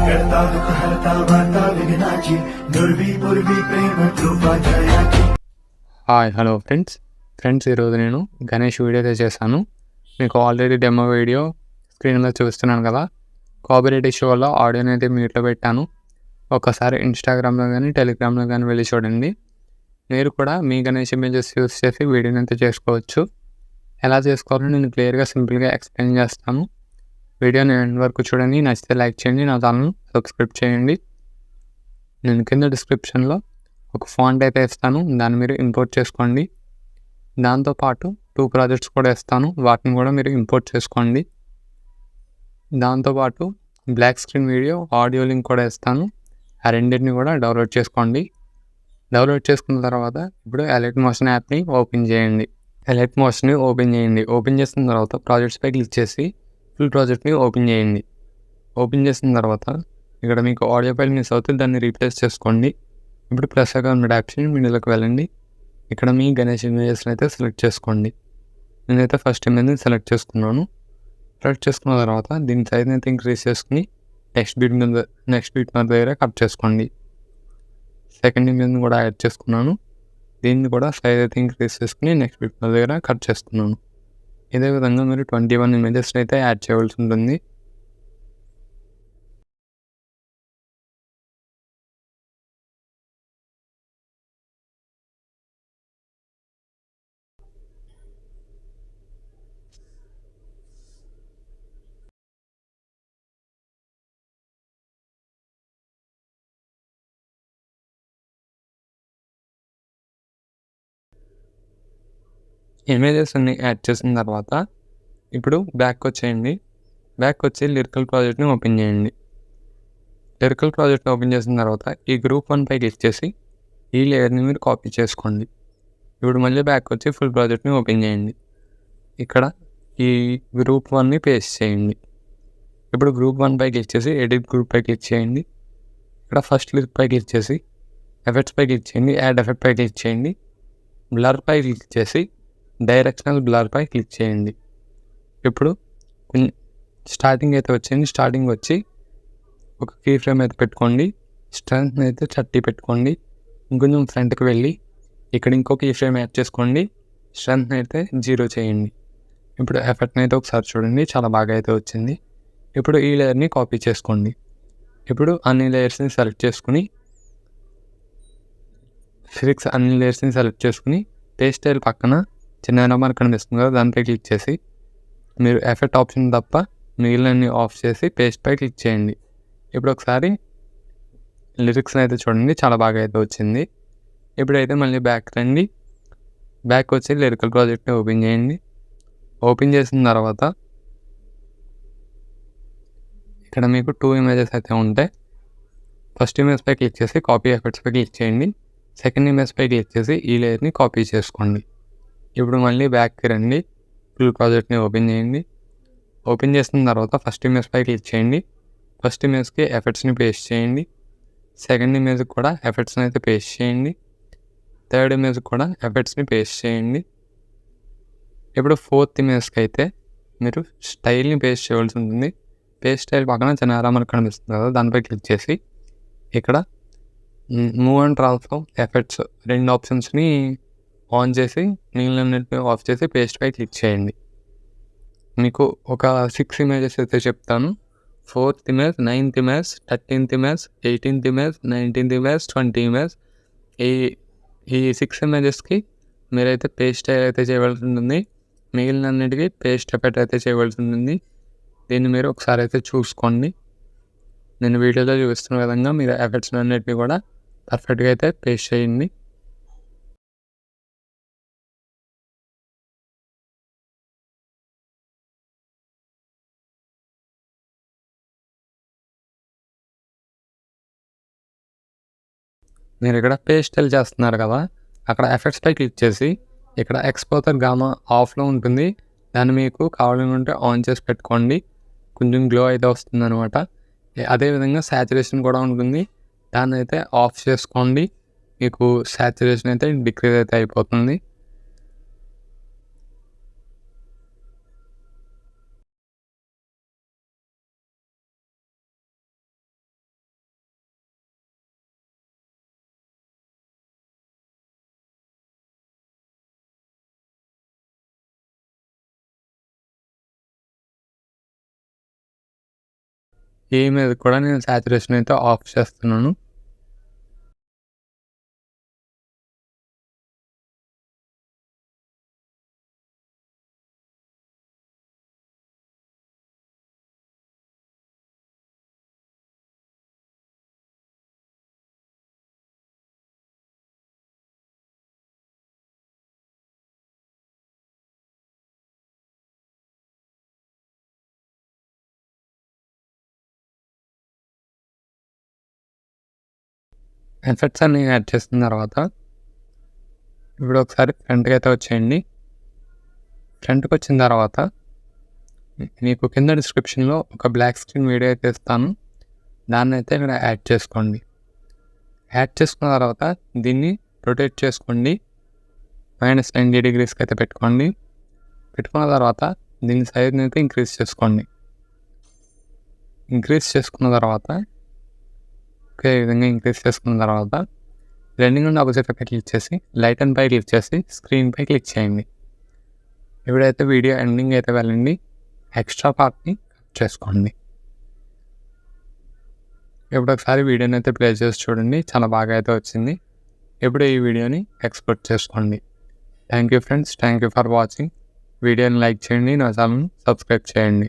करता दुःख हरता वार्ता विघ्नाची दुर्वी पूर्वी प्रेम कृपा जयाची. హాయ్ హలో ఫ్రెండ్స్ ఈరోజు నేను గణేష్ వీడియో అయితే చేశాను. మీకు ఆల్రెడీ డెమో వీడియో స్క్రీన్లో చూస్తున్నాను కదా. కాపీరైట్ ఇష్యూ వల్ల ఆడియోని అయితే మ్యూట్లో పెట్టాను. ఒకసారి ఇన్స్టాగ్రామ్లో కానీ టెలిగ్రామ్లో కానీ వెళ్ళి చూడండి. మీరు కూడా మీ గణేష్ ఇమేజెస్ యూస్ చేసి వీడియోని అయితే చేసుకోవచ్చు. ఎలా చేసుకోవాలో నేను క్లియర్గా సింపుల్గా ఎక్స్ప్లెయిన్ చేస్తాను. వీడియోని ఎండ్ వరకు చూడండి. నచ్చితే లైక్ చేయండి, నా ఛానల్ సబ్స్క్రైబ్ చేయండి. నేను కింద డిస్క్రిప్షన్లో ఒక ఫాంట్ అయితే ఇస్తాను, దాన్ని మీరు ఇంపోర్ట్ చేసుకోండి. దాంతోపాటు 2 ప్రాజెక్ట్స్ కూడా ఇస్తాను, వాటిని కూడా మీరు ఇంపోర్ట్ చేసుకోండి. దాంతోపాటు black screen video, audio link కూడా ఇస్తాను. ఆ రెండింటిని కూడా డౌన్లోడ్ చేసుకోండి. డౌన్లోడ్ చేసుకున్న తర్వాత ఇప్పుడు ఎలైట్ మోషన్ యాప్ని ఓపెన్ చేయండి. ఓపెన్ చేసిన తర్వాత ప్రాజెక్ట్స్పై క్లిక్ చేసి ఫుల్ ప్రాజెక్ట్ని ఓపెన్ చేయండి. ఓపెన్ చేసిన తర్వాత ఇక్కడ మీకు ఆడియో ఫైల్ మిస్ అవుతుంది, దాన్ని రీప్లేస్ చేసుకోండి. ఇప్పుడు ప్లస్ ఐకాన్ మీద ట్యాప్ చేయండి, మీడియాలోకి వెళ్ళండి. ఇక్కడ మీ గణేష్ ఇమేజెస్ని అయితే సెలెక్ట్ చేసుకోండి. నేనైతే ఫస్ట్ ఇమేజ్ని సెలెక్ట్ చేసుకున్నాను. సెలెక్ట్ చేసుకున్న తర్వాత దీని సైజ్ని అయితే ఇంక్రీజ్ చేసుకుని నెక్స్ట్ బీట్ మీద దగ్గర కట్ చేసుకోండి. సెకండ్ ఇమేజ్ని కూడా యాడ్ చేసుకున్నాను. దీన్ని కూడా సైజ్ అయితే ఇంక్రీజ్ చేసుకుని నెక్స్ట్ బీట్ మీద దగ్గర కట్ చేసుకున్నాను. ఇదే విధంగా మీరు 21 ఇమేజెస్ని అయితే యాడ్ చేయవలసి ఉంటుంది. ఇమేజెస్ అన్ని యాడ్ చేసిన తర్వాత ఇప్పుడు బ్యాక్ వచ్చేయండి. బ్యాక్ వచ్చి లిరికల్ ప్రాజెక్ట్ని ఓపెన్ చేయండి. లిరికల్ ప్రాజెక్ట్ని ఓపెన్ చేసిన తర్వాత ఈ గ్రూప్ 1 పై క్లిక్ చేసి ఈ లేయర్ని మీరు కాపీ చేసుకోండి. ఇప్పుడు మళ్ళీ బ్యాక్ వచ్చి ఫుల్ ప్రాజెక్ట్ని ఓపెన్ చేయండి. ఇక్కడ ఈ గ్రూప్ 1ని పేస్ట్ చేయండి. ఇప్పుడు గ్రూప్ 1 పై క్లిక్ చేసి ఎడిట్ గ్రూప్ పై క్లిక్ చేయండి. ఇక్కడ ఫస్ట్ లిరిక్ పై క్లిక్ చేసి ఎఫెక్ట్స్ పై క్లిక్ చేయండి. యాడ్ ఎఫెక్ట్ పై క్లిక్ చేయండి. బ్లర్ పై క్లిక్ చేసి డైరెక్షనల్ బ్లర్ పై క్లిక్ చేయండి. ఇప్పుడు స్టార్టింగ్ అయితే వచ్చింది. స్టార్టింగ్ వచ్చి ఒక కీ ఫ్రేమ్ అయితే పెట్టుకోండి. స్ట్రెంత్ అయితే 30 పెట్టుకోండి. ఇంకొంచెం ఫ్రంట్కి వెళ్ళి ఇక్కడ ఇంకో కీ ఫ్రేమ్ యాడ్ చేసుకోండి. స్ట్రెంత్ అయితే 0 చేయండి. ఇప్పుడు ఎఫెక్ట్ని అయితే ఒకసారి చూడండి, చాలా బాగా అయితే వచ్చింది. ఇప్పుడు ఈ లేయర్ని కాపీ చేసుకోండి. ఇప్పుడు అన్ని లేయర్స్ని సెలెక్ట్ చేసుకుని పేస్ట్ స్టైల్ పక్కన చిన్న నెంబర్ కనిపిస్తుంది కదా, దానిపై క్లిక్ చేసి మీరు ఎఫెక్ట్ ఆప్షన్ తప్ప మిగిలినన్ని ఆఫ్ చేసి పేస్ట్ పై క్లిక్ చేయండి. ఇప్పుడు ఒకసారి లిరిక్స్ని అయితే చూడండి, చాలా బాగా అయితే వచ్చింది. ఇప్పుడైతే మళ్ళీ బ్యాక్ రండి. బ్యాక్ వచ్చి లిరికల్ ప్రాజెక్ట్ని ఓపెన్ చేయండి. ఓపెన్ చేసిన తర్వాత ఇక్కడ మీకు 2 ఇమేజెస్ అయితే ఉంటాయి. ఫస్ట్ ఇమేజ్ పై క్లిక్ చేసి కాపీ ఎఫెక్ట్స్ పై క్లిక్ చేయండి. సెకండ్ ఇమేజ్ పై క్లిక్ చేసి ఈ లేయర్ని కాపీ చేసుకోండి. ఇప్పుడు మళ్ళీ బ్యాక్కి రండి. ఫుల్ ప్రాజెక్ట్ని ఓపెన్ చేయండి. ఓపెన్ చేసిన తర్వాత ఫస్ట్ ఇమేజ్ పై క్లిక్ చేయండి. ఫస్ట్ ఇమేజ్కి ఎఫెక్ట్స్ని పేస్ట్ చేయండి. సెకండ్ ఇమేజ్కి కూడా ఎఫెక్ట్స్ని అయితే పేస్ట్ చేయండి. థర్డ్ ఇమేజ్కి కూడా ఎఫెక్ట్స్ని పేస్ట్ చేయండి. ఇప్పుడు ఫోర్త్ ఇమేజ్కి అయితే మీరు స్టైల్ని పేస్ట్ చేయవలసి ఉంటుంది. పేస్ట్ స్టైల్ పక్కన చిన్న మనకు కనిపిస్తుంది కదా, దానిపై క్లిక్ చేసి ఇక్కడ మూవ్ అండ్ ట్రాన్స్ఫార్మ్ ఎఫెక్ట్స్ 2 ఆప్షన్స్ని ఆన్ చేసి మిగిలినన్నింటిని ఆఫ్ చేసి పేస్ట్ పై క్లిక్ చేయండి. మీకు ఒక 6 ఇమేజెస్ అయితే చెప్తాను. 4th image, 9th image, 13th image, 18th image, 19th image, 20 image, ఈ 6 ఇమేజెస్కి మీరైతే పేస్ట్ అయితే చేయవలసి ఉంటుంది. మిగిలినన్నిటికీ పేస్ట్ ఎఫెక్ట్ అయితే చేయవలసి ఉంటుంది. దీన్ని మీరు ఒకసారి అయితే చూసుకోండి. నేను వీడియోలో చూపిస్తున్న విధంగా మీరు ఎఫెక్ట్స్ అన్నిటిని కూడా పర్ఫెక్ట్గా అయితే పేస్ట్ చేయండి. మీరు ఇక్కడ పేస్ట్ స్టైల్ చేస్తున్నారు కదా, అక్కడ ఎఫెక్ట్స్ పై క్లిక్ చేసి ఇక్కడ ఎక్స్పోజర్ గామా ఆఫ్లో ఉంటుంది. దాన్ని మీకు కావాలనుకుంటే ఆన్ చేసి పెట్టుకోండి, కొంచెం గ్లో అయితే వస్తుంది అనమాట. అదేవిధంగా శాచురేషన్ కూడా ఉంటుంది, దాన్ని అయితే ఆఫ్ చేసుకోండి. మీకు శాచురేషన్ అయితే డిక్రీజ్ అయితే అయిపోతుంది. ఈ ఇమేజ్ కూడా నేను సాచురేషన్ అయితే ఆఫ్ చేస్తున్నాను. ఎఫెక్ట్స్ అన్నీ యాడ్ చేసిన తర్వాత ఇప్పుడు ఒకసారి ఫ్రంట్కి అయితే వచ్చేయండి. ఫ్రంట్కి వచ్చిన తర్వాత మీకు కింద డిస్క్రిప్షన్లో ఒక బ్లాక్ స్క్రీన్ వీడియో అయితే ఇస్తాను. దాన్ని అయితే ఇక్కడ యాడ్ చేసుకోండి. యాడ్ చేసుకున్న తర్వాత దీన్ని రొటేట్ చేసుకోండి. -90 degreesకి అయితే పెట్టుకోండి. పెట్టుకున్న తర్వాత దీని సైజ్ని అయితే ఇంక్రీజ్ చేసుకోండి. ఇంక్రీజ్ చేసుకున్న తర్వాత ఒకే విధంగా ఇంక్రీజ్ చేసుకున్న తర్వాత బ్లెండింగ్ నుండి ఆపోజిట్ పై క్లిక్ చేసి లైట్ అండ్ పై క్లిక్ చేసి స్క్రీన్పై క్లిక్ చేయండి. ఇప్పుడైతే వీడియో ఎండింగ్ అయితే వెళ్ళండి. ఎక్స్ట్రా పార్ట్ని కట్ చేసుకోండి. ఇప్పుడు ఒకసారి వీడియోని అయితే ప్లే చేసి చూడండి. చాలా బాగా అయితే వచ్చింది. ఇప్పుడు ఈ వీడియోని ఎక్స్పోర్ట్ చేసుకోండి. Thank you friends. Thank you for watching. వీడియోని లైక్ చేయండి. నా ఛానల్ని సబ్స్క్రైబ్ చేయండి.